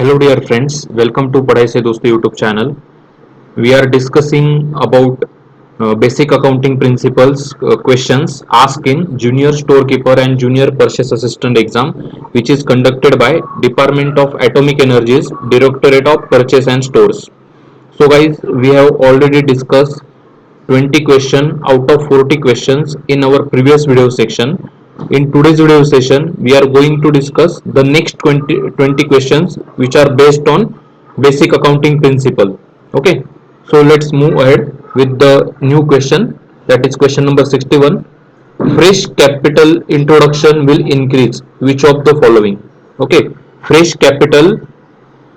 Hello dear friends, welcome to पढ़ाई से दोस्तों YouTube channel. We are discussing about basic accounting principles questions asked in junior storekeeper and junior purchase assistant exam, which is conducted by Department of Atomic Energies, Directorate of Purchase and Stores. So guys, we have already discussed 20 question out of 40 questions in our previous video section. In today's video session, we are going to discuss the next 20 questions which are based on basic accounting principle. Okay, so let's move ahead with the new question, that is question number 61. Fresh capital introduction will increase which of the following? Okay, fresh capital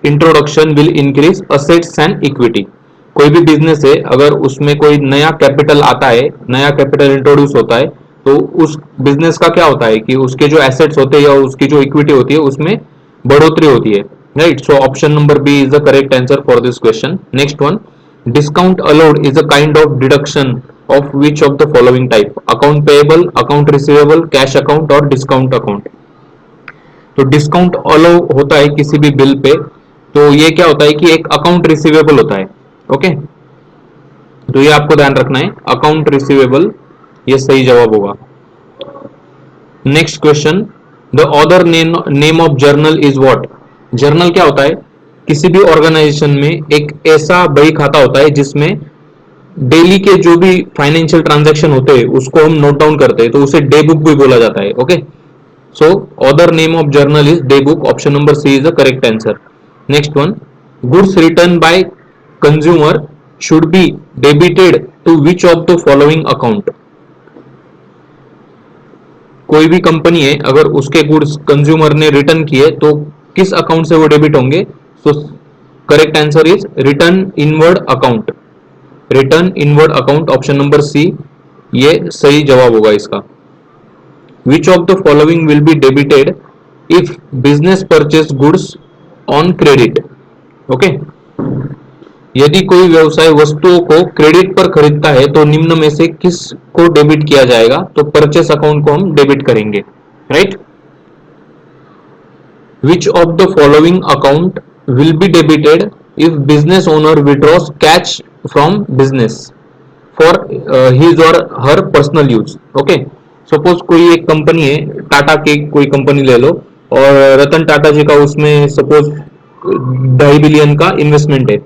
introduction will increase assets and equity. कोई भी business है, अगर उसमें कोई नया capital आता है, नया कैपिटल इंट्रोड्यूस होता है, तो उस बिजनेस का क्या होता है कि उसके जो एसेट्स होते हैं या उसकी जो इक्विटी होती है उसमें बढ़ोतरी होती है. Right, so option number B is the correct answer for this question. Next one, discount allowed is a kind of deduction of which of the following type? Account payable, account receivable, cash account और discount account. तो discount allow होता है किसी भी bill pay, तो ये क्या होता है कि एक अकाउंट रिसीवेबल होता है. ओके, तो ये आपको ध्यान रखना है, अकाउंट रिसीवेबल ये सही जवाब होगा. Next question, the other name of journal is what? Journal क्या होता है? किसी भी ऑर्गेनाइजेशन में एक ऐसा बही खाता होता है जिसमें डेली के जो भी फाइनेंशियल ट्रांजैक्शन होते हैं उसको हम नोट डाउन करते हैं, तो उसे डे बुक भी बोला जाता है. Okay, so other name of journal is day book. Option number C is the correct answer. Next one, goods returned by consumer should be debited to which of the following account? कोई भी company है, अगर उसके goods consumer ने return किए तो किस account से वो डेबिट होंगे? So correct answer is return inward account. Return inward account, option number C ये सही जवाब होगा इसका. Which of the following will be debited if business purchase goods on credit? Okay, यदि कोई व्यवसाय वस्तुओं को क्रेडिट पर खरीदता है तो निम्न में से किस को डेबिट किया जाएगा? तो परचेस अकाउंट को हम डेबिट करेंगे. Right, which of the following account will be debited if business owner withdraws cash from business for his or her personal use? Okay, suppose कोई एक कंपनी है, टाटा की कोई कंपनी ले लो, और रतन टाटा जी का उसमें सपोज 2.5 बिलियन का इन्वेस्टमेंट है,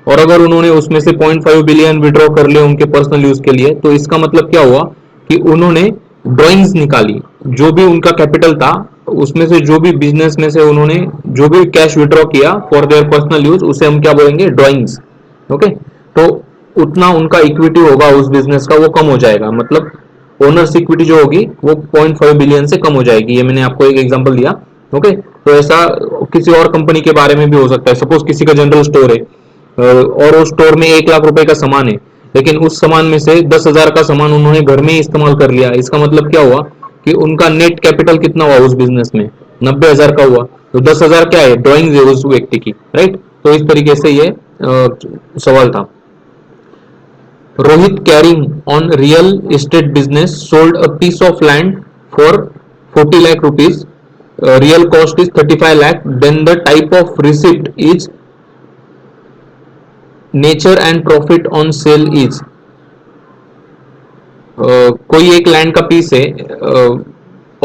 और अगर उन्होंने उसमें से 0.5 बिलियन विड्रॉ कर लिया उनके पर्सनल यूज के लिए, तो इसका मतलब क्या हुआ कि उन्होंने ड्रॉइंग्स निकाली, जो भी उनका कैपिटल था उसमें से जो भी बिजनेस में से उन्होंने जो भी कैश विड्रॉ किया फॉर देयर पर्सनल यूज, उसे हम क्या बोलेंगे? ड्रॉइंग्स. ओके, तो उतना उनका इक्विटी होगा उस बिजनेस का, वो कम हो जाएगा, मतलब ओनर्स इक्विटी जो होगी वो 0.5 बिलियन से कम हो जाएगी. ये मैंने आपको एक एग्जांपल दिया. ओके, तो ऐसा किसी और कंपनी के बारे में भी हो सकता है. सपोज किसी का जनरल स्टोर है और उस स्टोर में 1 लाख रुपए का सामान है, लेकिन उस सामान में से 10,000 का सामान उन्होंने घर में ही इस्तेमाल कर लिया. इसका मतलब क्या हुआ कि उनका नेट कैपिटल कितना हुआ उस बिजनेस में? 90,000 का हुआ. तो 10,000 क्या है? ड्रॉइंग है उस व्यक्ति की. राइट, तो इस तरीके से ये सवाल था. Rohit carrying on real estate business sold a piece of land for 40 lakh rupees. Real cost is 35 lakh. Then the type of receipt is nature and profit on sale is. कोई एक land का piece है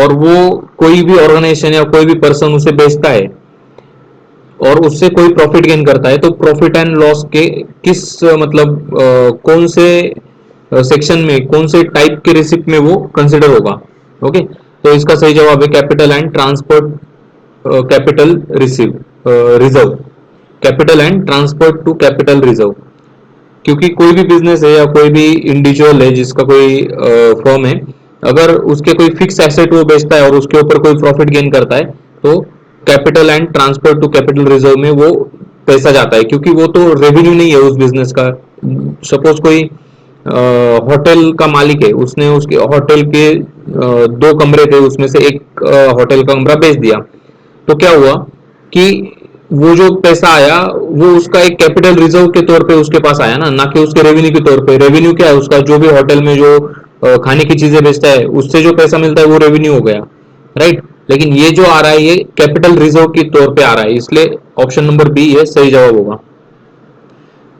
और वो कोई भी organisation या कोई भी पर्सन उसे बेचता है और उससे कोई प्रॉफिट गेन करता है, तो प्रॉफिट एंड लॉस के किस मतलब कौन से सेक्शन में, कौन से टाइप के रिसिप्ट में वो कंसिडर होगा? ओके, तो इसका सही जवाब है capital and transport capital reserve. Capital and transport to capital reserve. क्योंकि कोई भी बिजनेस है या कोई भी इंडिविजुअल है जिसका कोई फर्म है, अगर उसके कोई फिक्स एसेट वो बेचता है और उसके ऊपर कोई प्रॉफिट गेन करता है, तो capital and transfer to capital reserve में वो पैसा जाता है, क्योंकि वो तो रेवेन्यू नहीं है उस बिजनेस का. सपोज कोई होटल का मालिक है, उसने उसके होटल के 2 कमरे थे, उसमें से एक होटल का कमरा बेच दिया, तो क्या हुआ कि वो जो पैसा आया वो उसका एक कैपिटल रिजर्व के तौर पे उसके पास आया ना कि उसके रेवेन्यू के तौर पे. रेवेन्यू क्या है उसका? जो भी होटल में जो खाने की चीजें बेचता है उससे जो पैसा मिलता है वो रेवेन्यू हो गया. राइट, लेकिन ये जो आ रहा है ये कैपिटल रिजर्व के तौर पे आ रहा है, इसलिए ऑप्शन नंबर बी ये सही जवाब होगा।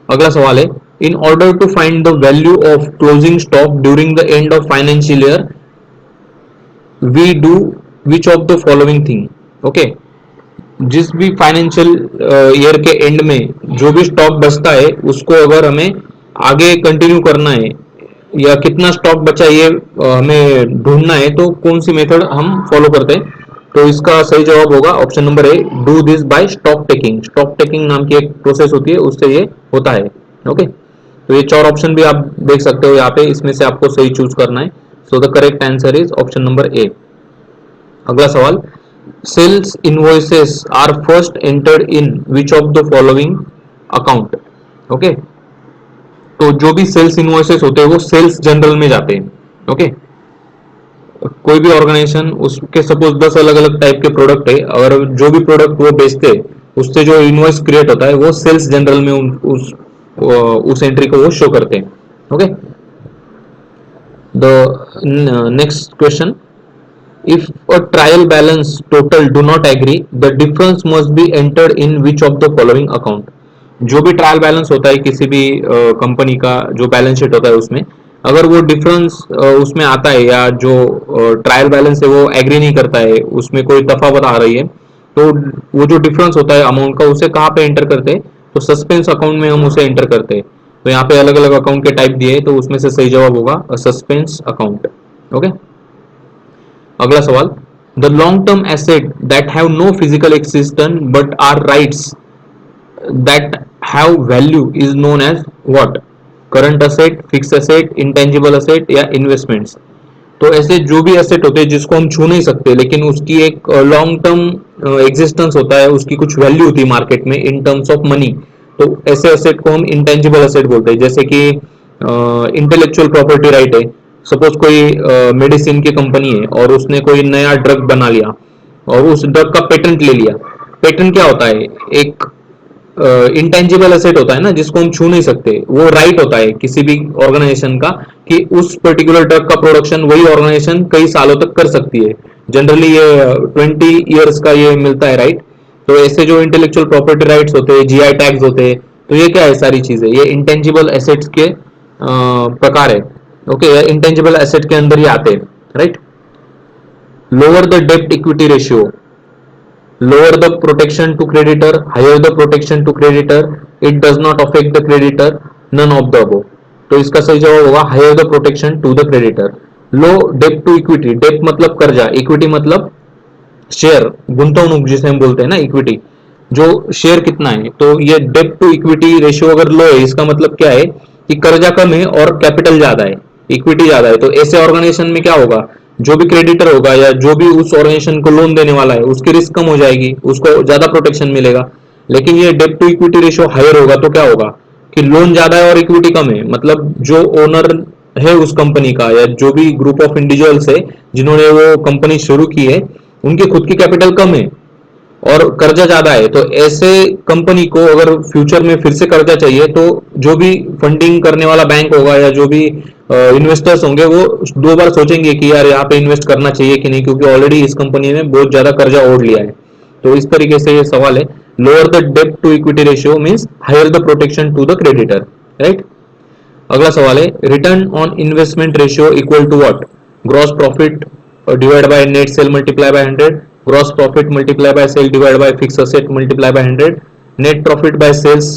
अगला सवाल है, in order to find the value of closing stock during the end of financial year we do which of the following thing. Okay, जिस भी फाइनेंशियल ईयर के एंड में जो भी स्टॉक बचता है उसको अगर हमें आगे कंटिन्यू करना है या कितना स्टॉक बचा ये हमें ढूंढना है, तो कौन सी मेथड हम फॉलो करते हैं। तो इसका सही जवाब होगा option number A, do this by stock taking. Stock taking नाम की एक प्रोसेस होती है, उससे ये होता है। ओके, तो ये चार ऑप्शन भी आप देख सकते हो यहाँ पे, इसमें से आपको सही चूज करना है। So the correct answer is option number A. अगला सवाल, sales invoices are first entered in which of the following account. Okay, तो जो भी सेल्स इनवॉइसेस होते हैं वो सेल्स जनरल में जाते हैं। ओके, कोई भी ऑर्गेनाइजेशन उसके सपोज 10 अलग अलग टाइप के प्रोडक्ट है, अगर जो भी प्रोडक्ट वो बेचते हैं उससे जो इनवॉइस क्रिएट होता है वो सेल्स जनरल में उस एंट्री को वो शो करते हैं। Okay, the next question, if a trial balance total do not agree the difference must be entered in which of the following account। जो भी ट्रायल बैलेंस होता है किसी भी कंपनी का जो बैलेंस शीट होता है उसमें अगर वो डिफरेंस उसमें आता है या जो ट्रायल बैलेंस है वो एग्री नहीं करता है, उसमें कोई तफावत आ रही है, तो वो जो डिफरेंस होता है अमाउंट का उसे कहाँ पे एंटर करते हैं, तो सस्पेंस अकाउंट में हम उसे एंटर करते हैं। तो यहाँ पे अलग अलग अकाउंट के टाइप दिए, तो उसमें से सही जवाब होगा सस्पेंस अकाउंट। ओके, अगला सवाल, the long term asset that have no physical existence but are rights that have value is known as what. Current asset, fix asset, intangible asset या इन्वेस्टमेंट्स। तो ऐसे जो भी एसेट होते हैं जिसको हम छू नहीं सकते लेकिन उसकी एक लॉन्ग टर्म एग्जिस्टेंस होता है, उसकी कुछ वैल्यू होती है मार्केट में इन टर्म्स ऑफ मनी, तो ऐसे एसेट को हम इंटेंजिबल एसेट बोलते हैं। जैसे कि इंटेलेक्चुअल प्रॉपर्टी राइट है, सपोज कोई मेडिसिन की कंपनी है और उसने कोई नया ड्रग बना लिया और उस ड्रग का पेटेंट ले लिया। पेटेंट क्या होता है, एक इंटेंजिबल एसेट होता है ना जिसको हम छू नहीं सकते, वो राइट होता है किसी भी ऑर्गेनाइजेशन का कि उस पर्टिकुलर ड्रग का प्रोडक्शन वही ऑर्गेनाइजेशन कई सालों तक कर सकती है। जनरली ये 20 ईयर्स का ये मिलता है राइट। तो ऐसे जो इंटेलेक्चुअल प्रॉपर्टी राइट्स होते हैं, जीआई टैग्स होते हैं, तो ये क्या है, सारी चीजें ये इंटेंजिबल एसेट्स के प्रकार है। ओके, इंटेंजिबल एसेट के अंदर ही आते हैं राइट। लोअर द डेप्ट equity ratio, lower the protection to creditor, higher the protection to creditor, it does not affect the creditor, none of the above। तो इसका सही जवाब होगा higher the protection to the creditor। Low debt to equity, debt मतलब कर्जा, equity मतलब share, गुंतवणूक जिसे हम बोलते हैं ना इक्विटी, जो शेयर कितना है, तो ये डेप टू इक्विटी रेशियो अगर लो है इसका मतलब क्या है कि कर्जा कम है और कैपिटल ज्यादा है, इक्विटी ज्यादा है। तो ऐसे ऑर्गेनाइजेशन में क्या होगा, जो भी क्रेडिटर होगा या जो भी उस ऑर्गेनाइजेशन को लोन देने वाला है उसकी रिस्क कम हो जाएगी, उसको ज्यादा प्रोटेक्शन मिलेगा। लेकिन ये debt to equity ratio higher होगा तो क्या होगा कि लोन ज्यादा है और इक्विटी कम है, मतलब जो ओनर है उस कंपनी का या जो भी ग्रुप ऑफ इंडिविजुअल्स है जिन्होंने वो कंपनी शुरू की है उनकी खुद की कैपिटल कम है और कर्जा ज्यादा है। तो ऐसे कंपनी को अगर फ्यूचर में फिर से कर्जा चाहिए तो जो भी फंडिंग करने वाला बैंक होगा या जो भी इन्वेस्टर्स होंगे वो दो बार सोचेंगे कि यार यहाँ पे इन्वेस्ट करना चाहिए कि नहीं, क्योंकि ऑलरेडी इस कंपनी ने बहुत ज्यादा कर्जा ओढ़ लिया है। तो इस तरीके से ये सवाल है, लोअर द डेप्ट to equity ratio means higher the protection to the creditor right. अगला सवाल है, return on investment ratio equal to what. Gross profit divide by net sale multiply by 100, gross profit multiply by sale divided by fixed asset multiply by 100, net profit by sales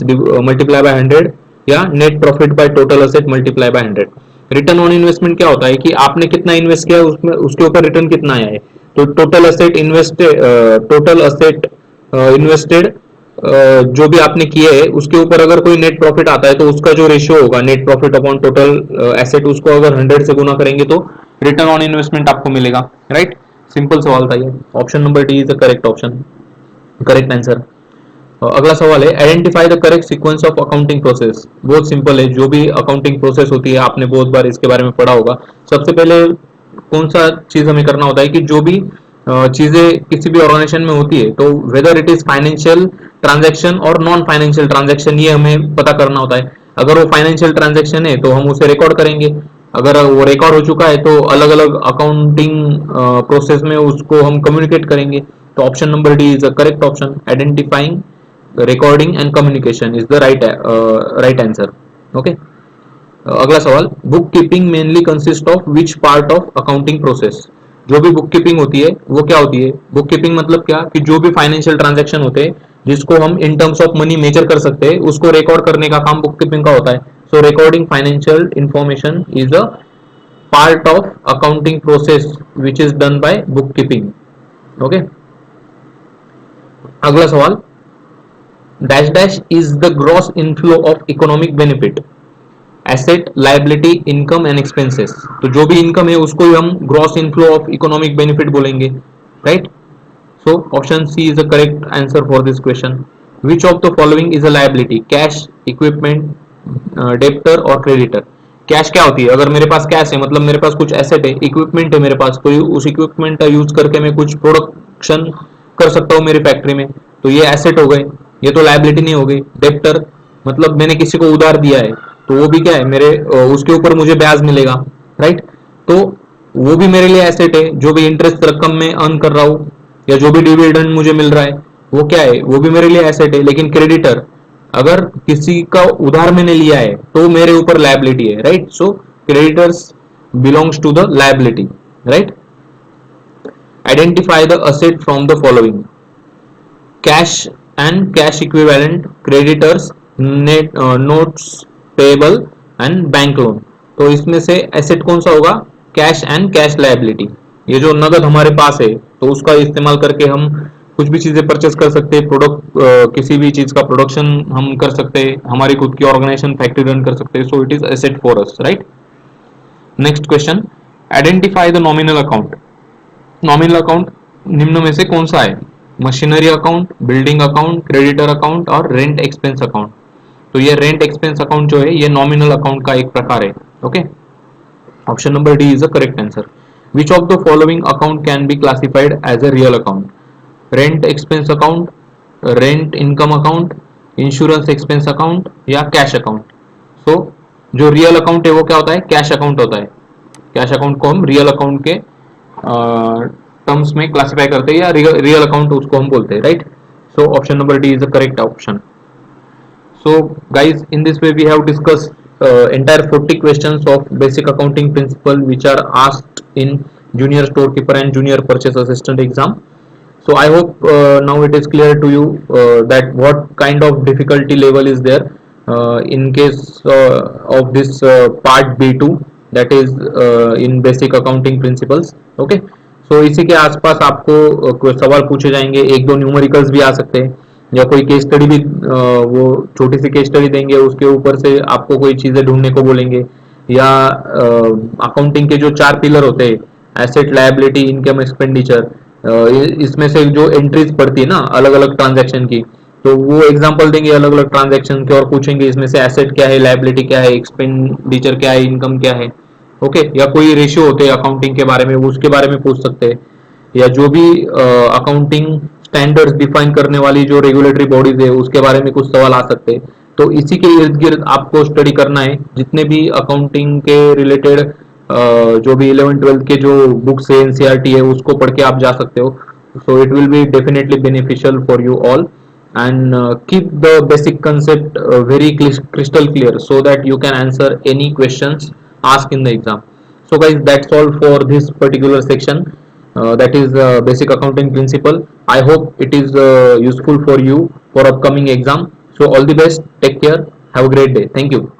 multiply by 100 या net profit by total asset multiply by 100। Return on investment क्या होता है कि आपने कितना invest किया उसमें उसके ऊपर रिटर्न कितना आया है। तो टोटल असेट इन्वेस्टेड जो भी आपने किए है उसके ऊपर अगर कोई नेट प्रॉफिट आता है तो उसका जो रेशियो होगा net profit upon total asset, उसको अगर 100 से गुना करेंगे तो रिटर्न ऑन इन्वेस्टमेंट आपको मिलेगा राइट। सिंपल सवाल था ये, option number D is the correct option, correct answer. अगला सवाल है, identify the correct sequence of accounting process. बहुत सिंपल है, जो भी अकाउंटिंग प्रोसेस होती है आपने बहुत बार इसके बारे में पढ़ा होगा। सबसे पहले कौन सा चीज हमें करना होता है कि जो भी चीजें किसी भी ऑर्गेनाइजेशन में होती है तो whether it is financial transaction और नॉन फाइनेंशियल ट्रांजैक्शन, ये हमें पता करना होता है। अगर वो फाइनेंशियल ट्रांजैक्शन है तो हम उसे रिकॉर्ड करेंगे अगर वो रिकॉर्ड हो चुका है तो अलग अलग अकाउंटिंग प्रोसेस में उसको हम कम्युनिकेट करेंगे। तो option number D is the correct option, identifying, recording and communication is the right answer. Okay, अगला सवाल, book keeping mainly consist of which part of accounting process. जो भी बुक कीपिंग होती है वो क्या होती है? बुक कीपिंग मतलब क्या कि जो भी फाइनेंशियल ट्रांजैक्शन होते हैं जिसको हम in terms of money measure कर सकते हैं उसको रिकॉर्ड करने का काम बुक कीपिंग का होता है। So recording financial information is a part of accounting process which is done by bookkeeping. Okay, अगला सवाल, dash dash is the gross inflow of economic benefit, asset, liability, income and expenses. तो जो भी income है उसको ही हम gross inflow of economic benefit बोलेंगे, right. So option C is the correct answer for this question. Which of the following is a liability, cash, equipment, debtor और creditor. Cash क्या होती है? अगर मेरे पास कैश है मतलब मेरे पास कुछ एसेट है, इक्विपमेंट है मेरे पास, तो उस इक्विपमेंट का यूज करके मैं कुछ प्रोडक्शन कर सकता हूँ मेरी फैक्ट्री में, तो ये एसेट हो गए, ये तो लायबिलिटी नहीं हो गई। डेप्टर मतलब मैंने किसी को उधार दिया है तो वो भी क्या है, मेरे उसके ऊपर मुझे ब्याज मिलेगा, राइट। तो वो भी मेरे लिए एसेट है, जो भी इंटरेस्ट रकम में अर्न कर रहा हूँ या जो भी डिविडेंड मुझे मिल रहा है वो क्या है, वो भी मेरे लिए एसेट है। लेकिन क्रेडिटर, अगर किसी का उधार मैंने लिया है तो मेरे ऊपर लायबिलिटी है, right. So creditors belongs to the liability, right. Identify the asset from the following, cash and cash equivalent, creditors, net notes payable and bank loan. तो इसमें से एसेट कौन सा होगा? Cash and cash liability. ये जो नगद हमारे पास है तो उसका इस्तेमाल करके हम कुछ भी चीजें परचेस कर सकते हैं, प्रोडक्ट किसी भी चीज का प्रोडक्शन हम कर सकते हैं, हमारी खुद की ऑर्गेनाइजेशन फैक्ट्री रन कर सकते हैं। So it is asset for us, right. Next question, identify the nominal account. Nominal account निम्न में से कौन सा है? Machinery account, building account, creditor account और रेंट एक्सपेंस अकाउंट। तो ये रेंट एक्सपेंस अकाउंट जो है ये नॉमिनल अकाउंट का एक प्रकार है। Okay, option number D is the correct answer. Which of the following account can be classified as a real account, rent expense account, rent income account, insurance expense account या cash account. So जो real account है वो क्या होता है? Cash account होता है। Cash account को हम रियल अकाउंट के टर्म्स में क्लासिफाई करते हैं या रियल अकाउंट उसको हम बोलते हैं, right. So option number D is the correct option. So guys, in this way we have discussed entire 40 questions of basic accounting principle which are asked in junior storekeeper and junior purchase assistant exam. So I hope now it is clear to you that what kind of difficulty level is there in case of this part B2, that is in basic accounting principles. Okay. So इसी के आसपास आपको सवाल पूछे जाएंगे, एक दो numericals भी आ सकते हैं या कोई केस स्टडी भी वो छोटी सी केस स्टडी देंगे, उसके ऊपर से आपको कोई चीजें ढूंढने को बोलेंगे। या अकाउंटिंग के जो चार पिलर होते हैं, एसेट, लायबिलिटी, इनकम, एक्सपेंडिचर, इसमें से जो एंट्रीज पड़ती है ना अलग अलग ट्रांजैक्शन की, तो वो एग्जांपल देंगे अलग अलग ट्रांजैक्शन के और पूछेंगे इसमें से एसेट क्या है, लायबिलिटी क्या है, एक्सपेंडिचर क्या है, इनकम क्या है। ओके, या कोई रेशियो होते हैं अकाउंटिंग के बारे में उसके बारे में पूछ सकते हैं, या जो भी अकाउंटिंग स्टैंडर्ड्स डिफाइन करने वाली जो रेगुलेटरी बॉडीज है उसके बारे में कुछ सवाल आ सकते हैं। तो इसी के इर्द गिर्द आपको स्टडी करना है, जितने भी अकाउंटिंग के रिलेटेड जो भी 11th 12th के जो बुक्स है एनसीईआरटी है उसको पढ़ के आप जा सकते हो। So it will be definitely beneficial for you all and keep the basic concept very crystal clear so that you can answer any questions asked in the exam. So guys, that's all for this particular section, that is basic accounting principle. I hope it is useful for you for upcoming exam. So all the best, take care, have a great day, thank you.